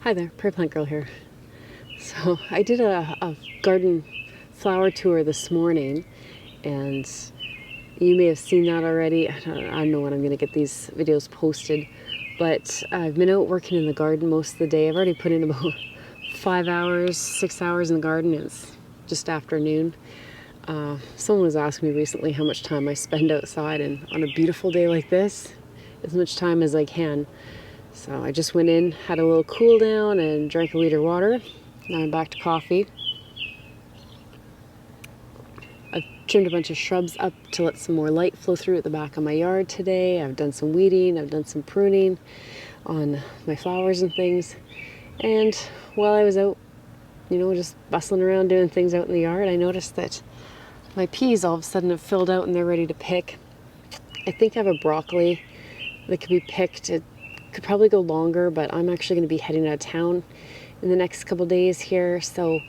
Hi there, Prairie Plant Girl here. So I did a garden flower tour this morning, and you may have seen that already. I don't know when I'm going to get these videos posted, but I've been out working in the garden most of the day. I've already put in about 5 hours, 6 hours in the garden. It's just afternoon. Someone was asking me recently how much time I spend outside, and on a beautiful day like this, as much time as I can. So I just went in, had a little cool down, and drank a liter of water. Now I'm back to coffee. I've trimmed a bunch of shrubs up to let some more light flow through at the back of my yard today. I've done some weeding, I've done some pruning on my flowers and things. And while I was out, just bustling around doing things out in the yard, I noticed that my peas all of a sudden have filled out and they're ready to pick. I think I have a broccoli that could be picked. It could probably go longer, but I'm actually going to be heading out of town in the next couple days here, so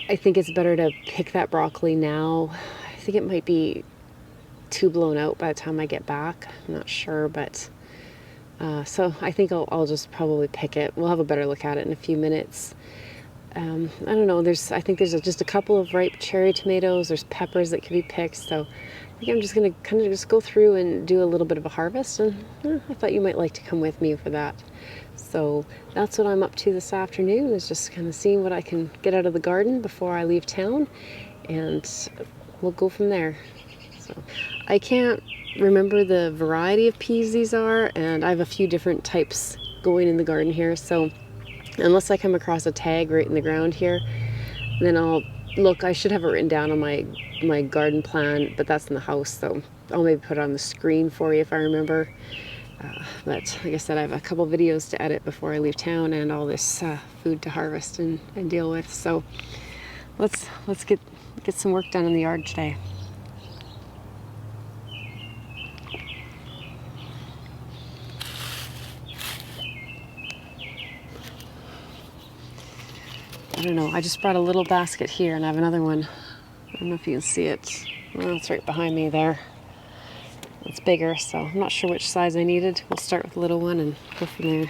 I think it's better to pick that broccoli now. I think it might be too blown out by the time I get back. I'm not sure, but so I think I'll just probably pick it. We'll have a better look at it in a few minutes. I don't know, I think there's just a couple of ripe cherry tomatoes. There's peppers that can be picked, so I think I'm just going to kind of just go through and do a little bit of a harvest, and I thought you might like to come with me for that. So that's what I'm up to this afternoon, is just kind of seeing what I can get out of the garden before I leave town, and we'll go from there. So I can't remember the variety of peas these are, and I have a few different types going in the garden here, so unless I come across a tag right in the ground here, then I'll look. I should have it written down on my garden plan, but that's in the house, so I'll maybe put it on the screen for you if I remember. But like I said, I have a couple videos to edit before I leave town, and all this food to harvest and deal with. So let's get some work done in the yard today. I don't know, I just brought a little basket here, and I have another one. I don't know if you can see it. Well, it's right behind me there. It's bigger, so I'm not sure which size I needed. We'll start with the little one and go from there.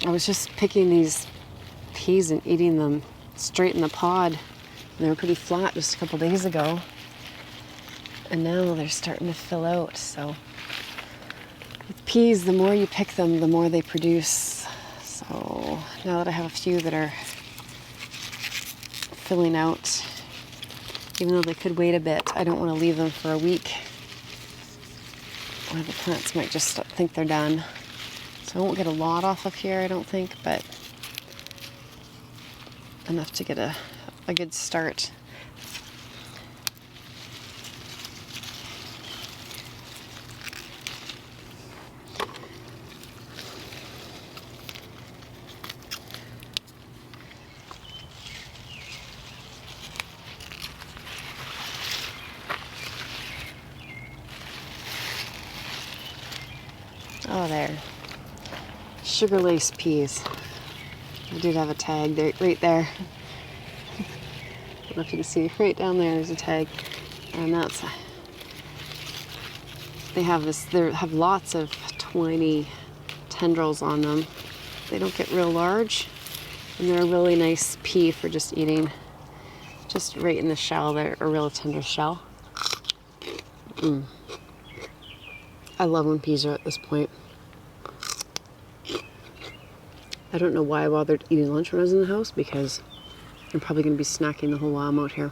I was just picking these peas and eating them straight in the pod. They were pretty flat just a couple days ago, and now they're starting to fill out. So with peas, the more you pick them, the more they produce. So now that I have a few that are filling out, even though they could wait a bit, I don't want to leave them for a week, or the plants might just think they're done. So I won't get a lot off of here, I don't think, but enough to get a good start. Oh, there. Sugar lace peas. I did have a tag there, right there. I don't know if you can see, right down there's a tag, and they have lots of twiny tendrils on them. They don't get real large, and they're a really nice pea for just eating, just right in the shell. They're a real tender shell. I love when peas are at this point. I don't know why I bothered eating lunch when I was in the house, because I'm probably going to be snacking the whole while I'm out here.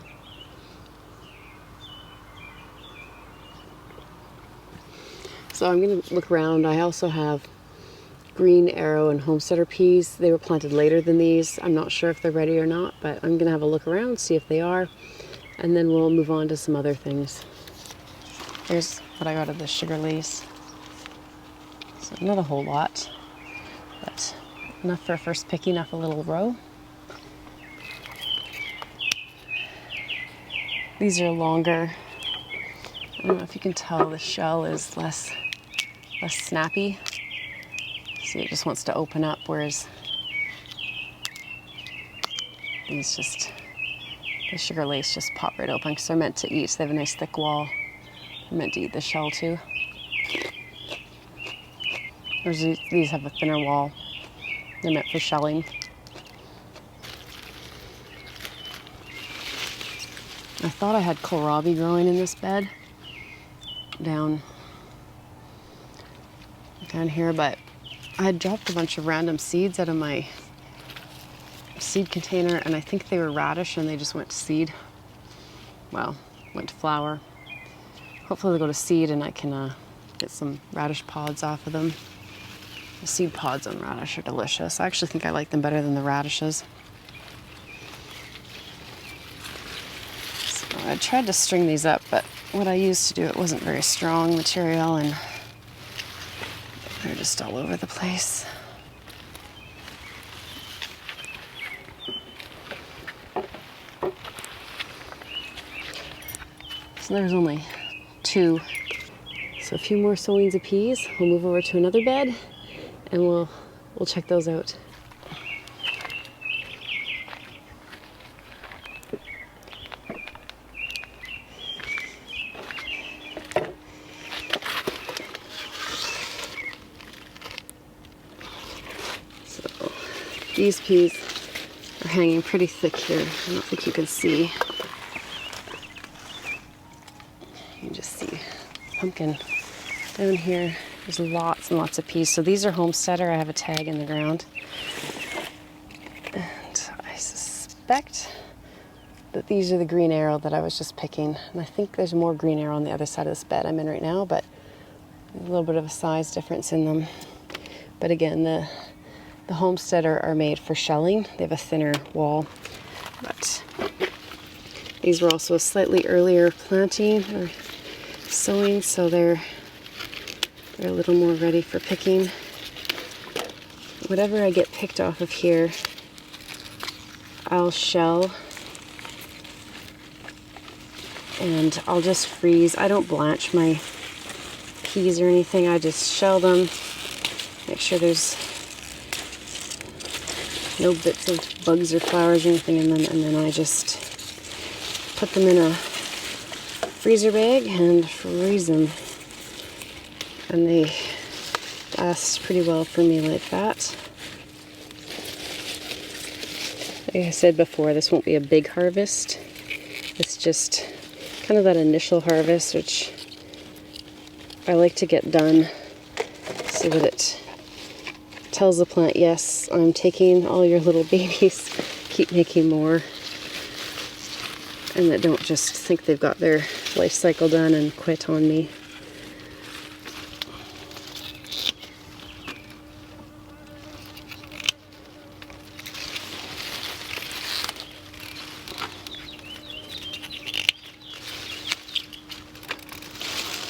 So I'm going to look around. I also have green arrow and homesteader peas. They were planted later than these. I'm not sure if they're ready or not, but I'm going to have a look around, see if they are, and then we'll move on to some other things. Here's what I got of the sugar lace. So not a whole lot, but enough for a first picking off a little row. These are longer. I don't know if you can tell, the shell is less snappy. See, it just wants to open up, whereas The sugar lace just pop right open because they're meant to eat. So they have a nice thick wall. They're meant to eat the shell too. Whereas these have a thinner wall. They're meant for shelling. I thought I had kohlrabi growing in this bed down here, but I had dropped a bunch of random seeds out of my seed container, and I think they were radish and they just went to seed. Well, went to flower. Hopefully they'll go to seed and I can get some radish pods off of them. The seed pods on radish are delicious. I actually think I like them better than the radishes. So I tried to string these up, but what I used to do it wasn't very strong material and they're just all over the place. So there's only 2. So a few more sowings of peas. We'll move over to another bed and we'll check those out. So these peas are hanging pretty thick here. I don't think you can see. You can just see pumpkin down here. There's lots and lots of peas. So these are homesteader. I have a tag in the ground. And I suspect that these are the green arrow that I was just picking. And I think there's more green arrow on the other side of this bed I'm in right now, but a little bit of a size difference in them. But again, the homesteader are made for shelling. They have a thinner wall. But these were also a slightly earlier planting or sowing, so they're a little more ready for picking. Whatever I get picked off of here, I'll shell and I'll just freeze. I don't blanch my peas or anything. I just shell them, make sure there's no bits of bugs or flowers or anything in them, and then I just put them in a freezer bag and freeze them. And they last pretty well for me like that. Like I said before, this won't be a big harvest. It's just kind of that initial harvest, which I like to get done so that it tells the plant, yes, I'm taking all your little babies, keep making more. And that don't just think they've got their life cycle done and quit on me.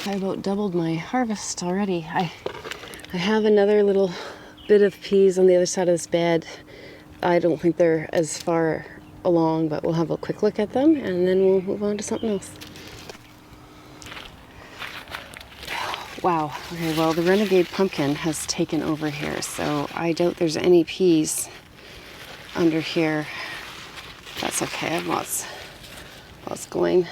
I about doubled my harvest already. I have another little bit of peas on the other side of this bed. I don't think they're as far along, but we'll have a quick look at them and then we'll move on to something else. Wow, okay, well the renegade pumpkin has taken over here, so I doubt there's any peas under here. That's okay, I have lots going.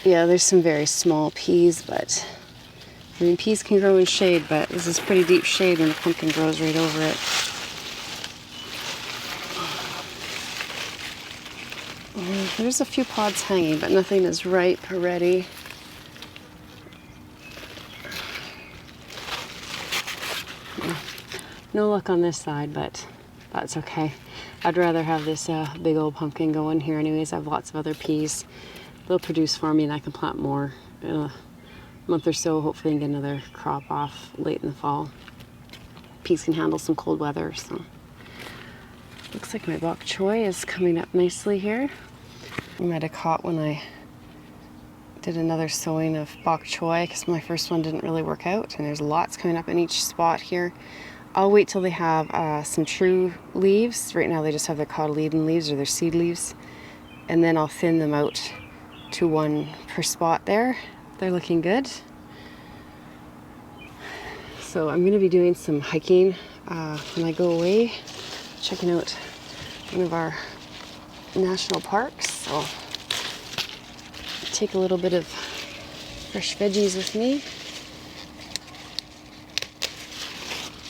Yeah, there's some very small peas, but I mean, peas can grow in shade, but this is pretty deep shade when the pumpkin grows right over it. There's a few pods hanging, but nothing is ripe or ready. No luck on this side, but that's okay. I'd rather have this big old pumpkin go in here anyways. I have lots of other peas. They'll produce for me and I can plant more in a month or so. Hopefully I can get another crop off late in the fall. Peas can handle some cold weather, so. Looks like my bok choy is coming up nicely here. I might have caught when I did another sowing of bok choy because my first one didn't really work out, and there's lots coming up in each spot here. I'll wait till they have some true leaves. Right now they just have their cotyledon leaves or their seed leaves, and then I'll thin them out to 1 per spot there. They're looking good. So I'm going to be doing some hiking when I go away checking out one of our national parks, so take a little bit of fresh veggies with me.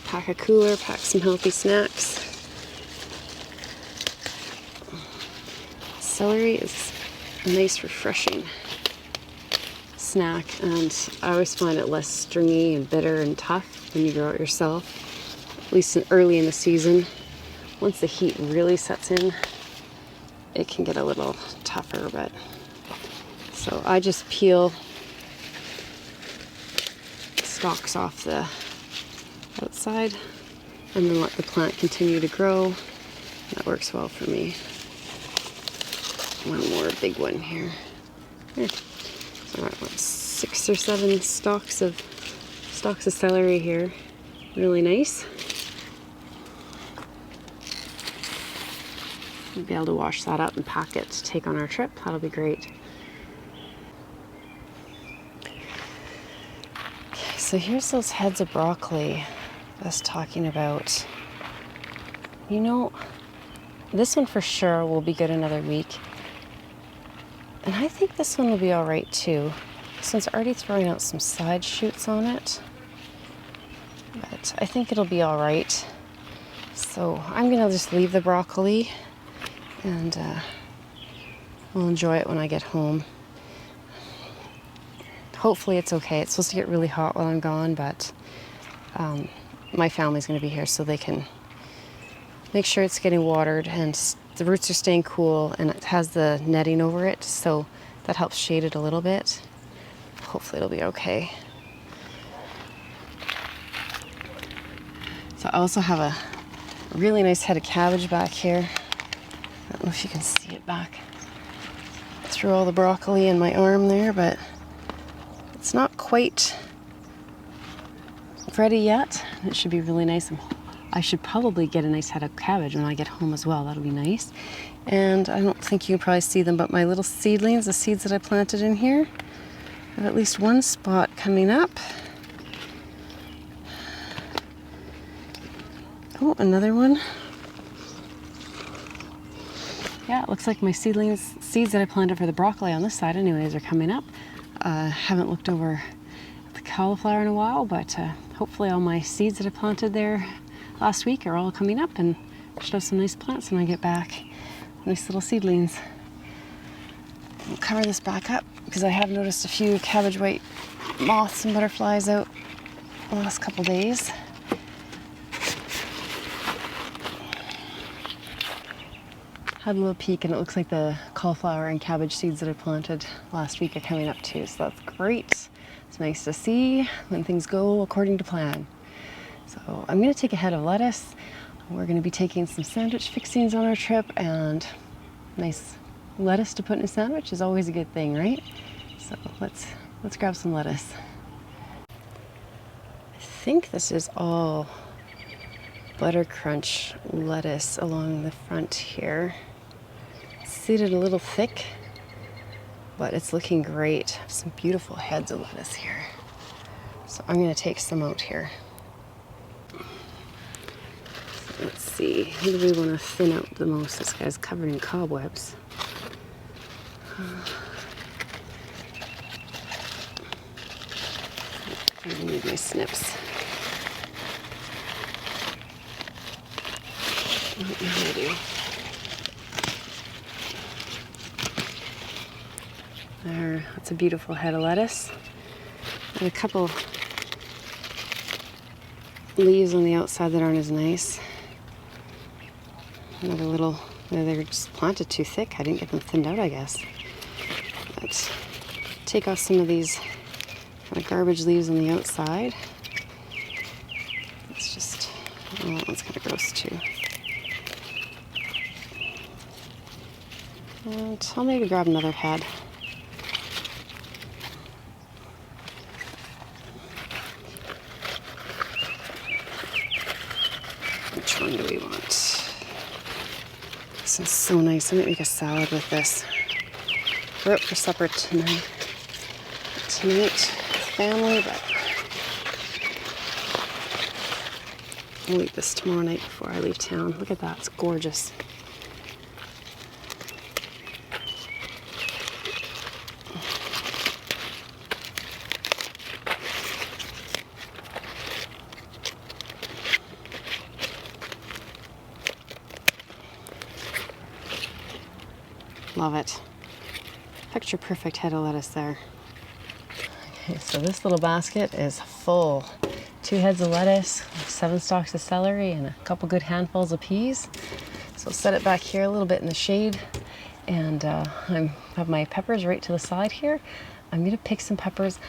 Pack a cooler, pack some healthy snacks. Celery is a nice, refreshing snack, and I always find it less stringy and bitter and tough when you grow it yourself, at least early in the season. Once the heat really sets in, it can get a little tougher, but so I just peel stalks off the outside and then let the plant continue to grow. That works well for me. One more big one here. So I got 6 or 7 stalks of celery here. Really nice. We'll be able to wash that up and pack it to take on our trip. That'll be great. Okay, so here's those heads of broccoli I was talking about. You know, this one for sure will be good another week. And I think this one will be all right too. This one's already throwing out some side shoots on it. But I think it'll be all right. So I'm gonna just leave the broccoli and we'll enjoy it when I get home. Hopefully it's okay. It's supposed to get really hot while I'm gone, but my family's gonna be here so they can make sure it's getting watered and the roots are staying cool, and it has the netting over it, so that helps shade it a little bit. Hopefully it'll be okay. So I also have a really nice head of cabbage back here. I don't know if you can see it back through all the broccoli in my arm there, but it's not quite ready yet. It should be really nice. I should probably get a nice head of cabbage when I get home as well. That'll be nice. And I don't think you can probably see them, but my little seedlings, the seeds that I planted in here, have at least one spot coming up. Oh, another one. Yeah, it looks like my seeds that I planted for the broccoli on this side anyways are coming up. Haven't looked over the cauliflower in a while, but hopefully all my seeds that I planted there last week are all coming up, and I should have some nice plants when I get back. Nice little seedlings. I'll cover this back up because I have noticed a few cabbage white moths and butterflies out the last couple days. Had a little peek and it looks like the cauliflower and cabbage seeds that I planted last week are coming up too, so that's great. It's nice to see when things go according to plan. So I'm going to take a head of lettuce. We're going to be taking some sandwich fixings on our trip, and nice lettuce to put in a sandwich is always a good thing, right? So let's grab some lettuce. I think this is all butter crunch lettuce along the front here. It's seeded a little thick, but it's looking great. Some beautiful heads of lettuce here. So I'm going to take some out here. Let's see, who do we want to thin out the most? This guy's covered in cobwebs. I need my snips. I don't know how to do. There, that's a beautiful head of lettuce. And a couple leaves on the outside that aren't as nice. Another little, they're just planted too thick. I didn't get them thinned out, I guess. But take off some of these kind of garbage leaves on the outside. It's just, oh, that one's kind of gross too. And I'll maybe grab another head. Which one do we want? This is so nice. I'm gonna make a salad with this. We're out for supper tonight. Family, but I'll eat this tomorrow night before I leave town. Look at that, it's gorgeous. Love it. Picture perfect head of lettuce there. Okay, so this little basket is full. 2 heads of lettuce, 7 stalks of celery, and a couple good handfuls of peas. So I'll set it back here a little bit in the shade. And I have my peppers right to the side here. I'm gonna pick some peppers.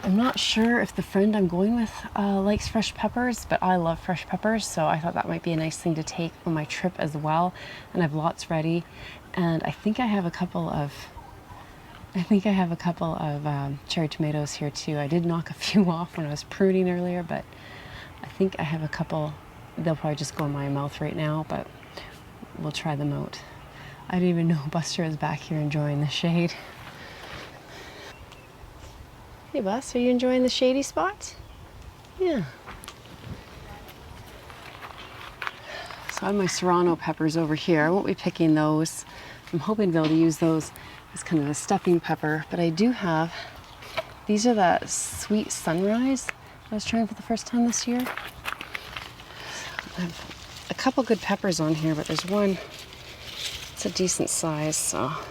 I'm not sure if the friend I'm going with likes fresh peppers, but I love fresh peppers, so I thought that might be a nice thing to take on my trip as well. And I have lots ready. And I think I have a couple of cherry tomatoes here too. I did knock a few off when I was pruning earlier, but I think I have a couple. They'll probably just go in my mouth right now, but we'll try them out. I didn't even know Buster is back here enjoying the shade. Hey Bus, are you enjoying the shady spots? Yeah. So I have my serrano peppers over here. I won't be picking those. I'm hoping to be able to use those as kind of a stuffing pepper, but I do have, these are that sweet sunrise I was trying for the first time this year. I have a couple good peppers on here, but there's one, it's a decent size, so I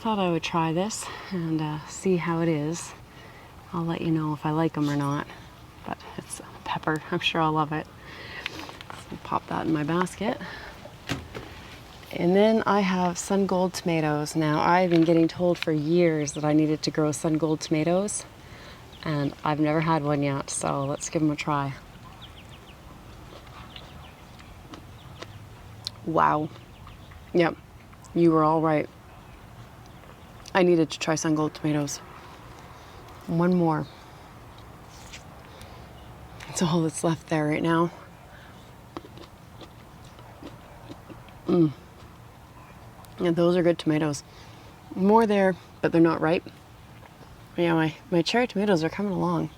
thought I would try this and see how it is. I'll let you know if I like them or not, but it's a pepper. I'm sure I'll love it. So pop that in my basket. And then I have sun gold tomatoes. Now, I've been getting told for years that I needed to grow sun gold tomatoes, and I've never had one yet, so let's give them a try. Wow. Yep, you were all right. I needed to try sun gold tomatoes. One more. That's all that's left there right now. And those are good tomatoes. More there, but they're not ripe. Yeah, my cherry tomatoes are coming along.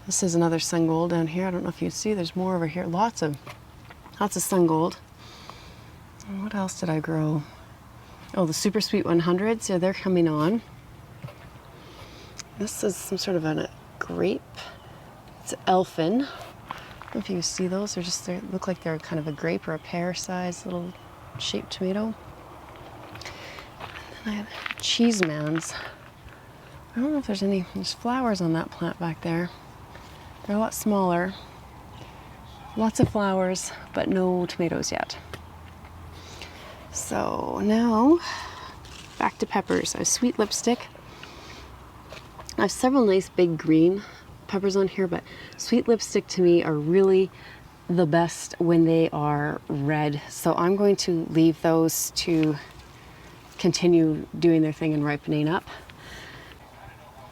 This is another sun gold down here. I don't know if you see, there's more over here. Lots of sun gold. And what else did I grow? Oh, the super sweet 100s. So they're coming on. This is some sort of a grape. It's elfin. I don't know if you see those. They look like they're kind of a grape or a pear size little shaped tomato. And then I have cheesemans. I don't know if there's flowers on that plant back there. They're a lot smaller. Lots of flowers, but no tomatoes yet. So now, back to peppers. I have sweet lipstick. I have several nice big green peppers on here, but sweet lipstick to me are really the best when they are red. So I'm going to leave those to continue doing their thing and ripening up.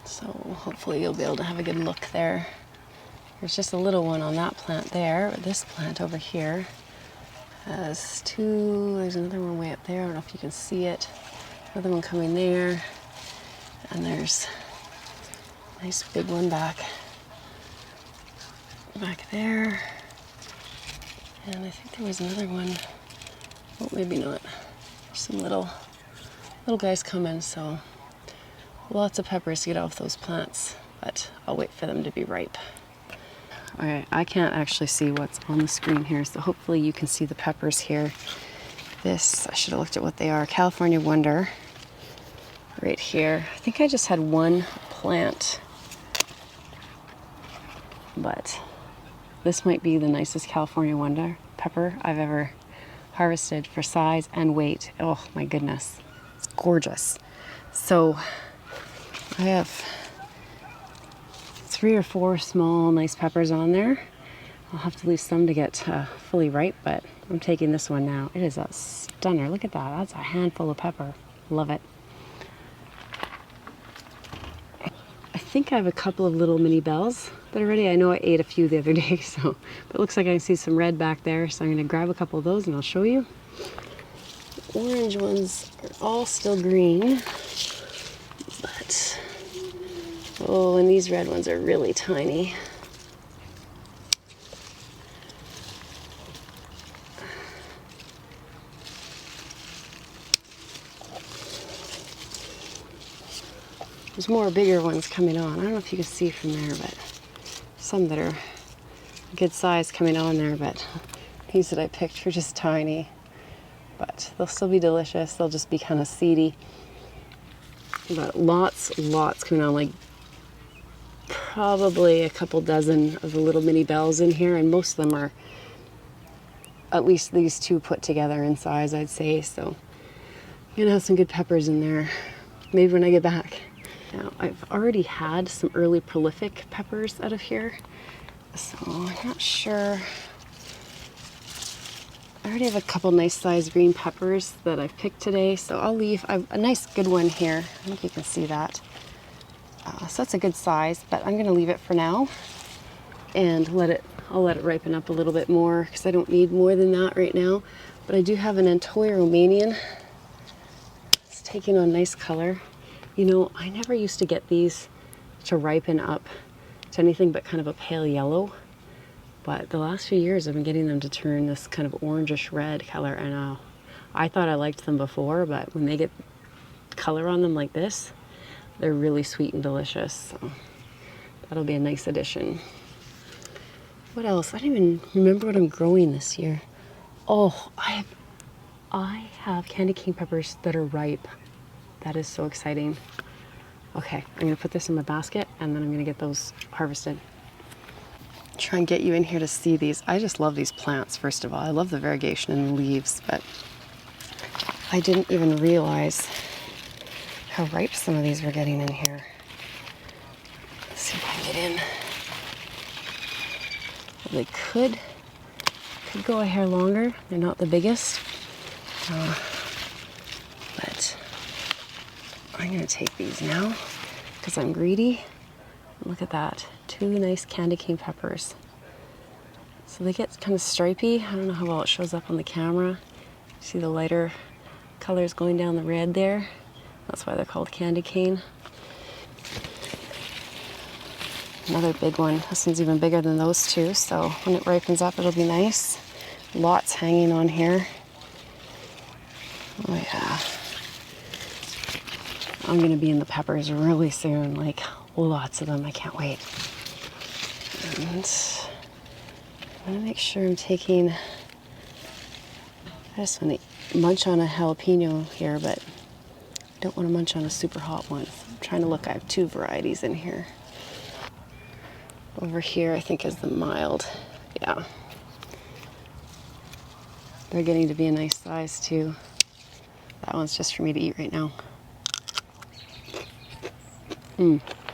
So hopefully you'll be able to have a good look there. There's just a little one on that plant there. This plant over here has 2, there's another one way up there. I don't know if you can see it. Another one coming there. And there's a nice big one back there. And I think there was another one. Oh, maybe not. There's some little guys coming, so lots of peppers to get off those plants, but I'll wait for them to be ripe. All right, I can't actually see what's on the screen here, so hopefully you can see the peppers here. This, I should have looked at what they are. California Wonder, right here. I think I just had one plant, but this might be the nicest California Wonder pepper I've ever harvested for size and weight. Oh my goodness, it's gorgeous. So I have 3 or 4 small nice peppers on there. I'll have to leave some to get fully ripe, but I'm taking this one now. It is a stunner. Look at that. That's a handful of pepper. Love it. I think I have a couple of little mini bells that are ready. I know I ate a few the other day, so but it looks like I can see some red back there, so I'm going to grab a couple of those and I'll show you. The orange ones are all still green, but Oh, and these red ones are really tiny. There's more bigger ones coming on. I don't know if you can see from there, but some that are good size coming on there, but these that I picked are just tiny. But they'll still be delicious. They'll just be kind of seedy. But lots coming on, like probably a couple dozen of the little mini bells in here, and most of them are at least these two put together in size, I'd say. So I'm gonna have some good peppers in there, maybe when I get back. Now, I've already had some early prolific peppers out of here, so I'm not sure. I already have a couple nice sized green peppers that I've picked today, so I'll leave a nice good one here. I think you can see that. So that's a good size, but I'm gonna leave it for now and I'll let it ripen up a little bit more because I don't need more than that right now. But I do have an Antoia Romanian. It's taking on nice color. You know, I never used to get these to ripen up to anything but kind of a pale yellow. But the last few years I've been getting them to turn this kind of orangish red color, and I thought I liked them before, but when they get color on them like this, they're really sweet and delicious. So that'll be a nice addition. What else? I don't even remember what I'm growing this year. Oh, I have candy cane peppers that are ripe. That is so exciting. Okay, I'm gonna put this in my basket and then I'm gonna get those harvested. Try and get you in here to see these. I just love these plants, first of all. I love the variegation in the leaves, but I didn't even realize how ripe some of these were getting in here. Let's see if I can get in. They could go a hair longer. They're not the biggest, but I'm gonna take these now because I'm greedy. Look at that, 2 nice candy cane peppers. So they get kind of stripy. I don't know how well it shows up on the camera. See the lighter colors going down the red there? That's why they're called candy cane. Another big one. This one's even bigger than those two, so when it ripens up, it'll be nice. Lots hanging on here. Oh yeah. I'm gonna be in the peppers really soon, like lots of them. I can't wait. And I'm gonna make sure I'm taking, I just want to munch on a jalapeno here, but I don't want to munch on a super hot one. I'm trying to look, I have 2 varieties in here. Over here, I think, is the mild. Yeah. They're getting to be a nice size too. That one's just for me to eat right now.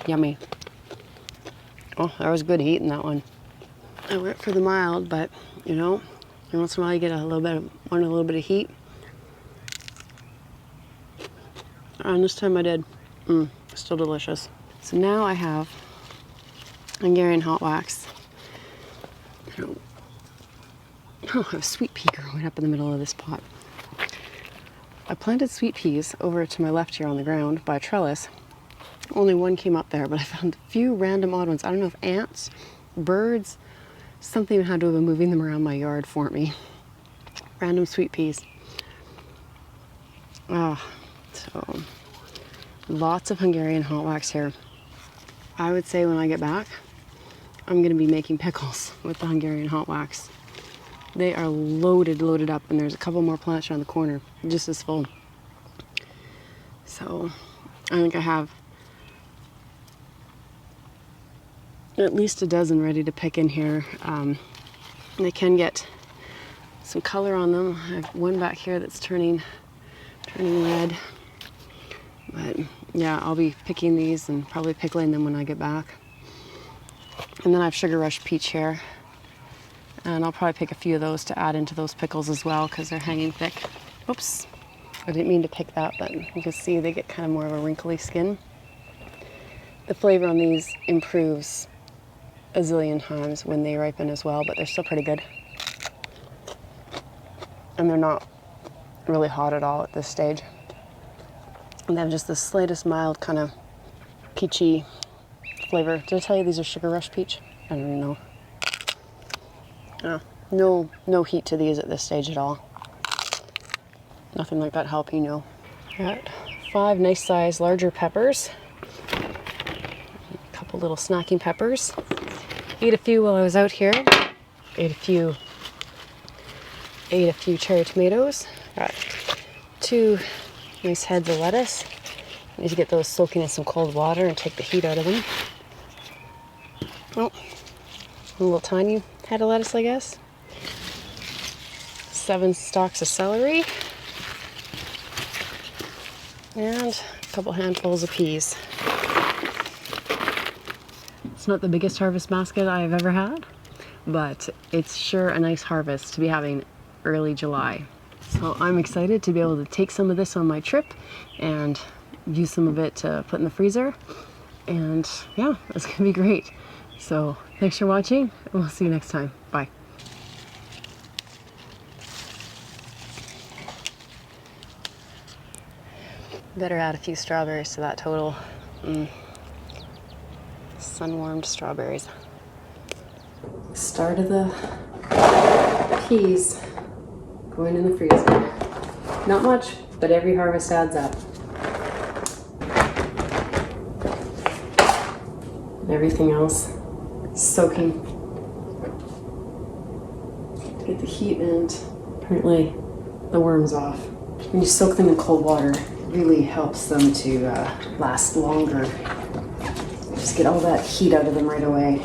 Yummy. Oh, that was good eating that one. I went for the mild, but you know, every once in a while you get a little bit of heat. And this time I did. Still delicious. So now I have Hungarian hot wax. Oh, I have sweet pea growing up in the middle of this pot. I planted sweet peas over to my left here on the ground by a trellis. Only one came up there, but I found a few random odd ones. I don't know if ants, birds, something had to have been moving them around my yard for me. Random sweet peas. So lots of Hungarian hot wax here. I would say when I get back, I'm gonna be making pickles with the Hungarian hot wax. They are loaded up, and there's a couple more plants around the corner, just as full. So I think I have at least a dozen ready to pick in here. They can get some color on them. I have one back here that's turning red. But yeah, I'll be picking these and probably pickling them when I get back. And then I have Sugar Rush Peach here. And I'll probably pick a few of those to add into those pickles as well because they're hanging thick. Oops, I didn't mean to pick that, but you can see they get kind of more of a wrinkly skin. The flavor on these improves a zillion times when they ripen as well, but they're still pretty good. And they're not really hot at all at this stage. And they have just the slightest mild kind of peachy flavor. Did I tell you these are Sugar Rush Peach? I don't even know. No heat to these at this stage at all. Nothing like that jalapeno. Got 5 nice size larger peppers. A couple little snacking peppers. Ate a few while I was out here. Ate a few cherry tomatoes. Got 2 nice heads of lettuce. Need to get those soaking in some cold water and take the heat out of them. Oh, a little tiny head of lettuce, I guess. 7 stalks of celery. And a couple handfuls of peas. It's not the biggest harvest basket I've ever had, but it's sure a nice harvest to be having early July. So I'm excited to be able to take some of this on my trip and use some of it to put in the freezer. And yeah, it's gonna be great. So thanks for watching, and we'll see you next time. Bye. Better add a few strawberries to that total. Sun-warmed strawberries. Start of the peas going in the freezer. Not much, but every harvest adds up. Everything else soaking to get the heat and apparently the worms off. When you soak them in cold water, it really helps them to last longer. Just get all that heat out of them right away.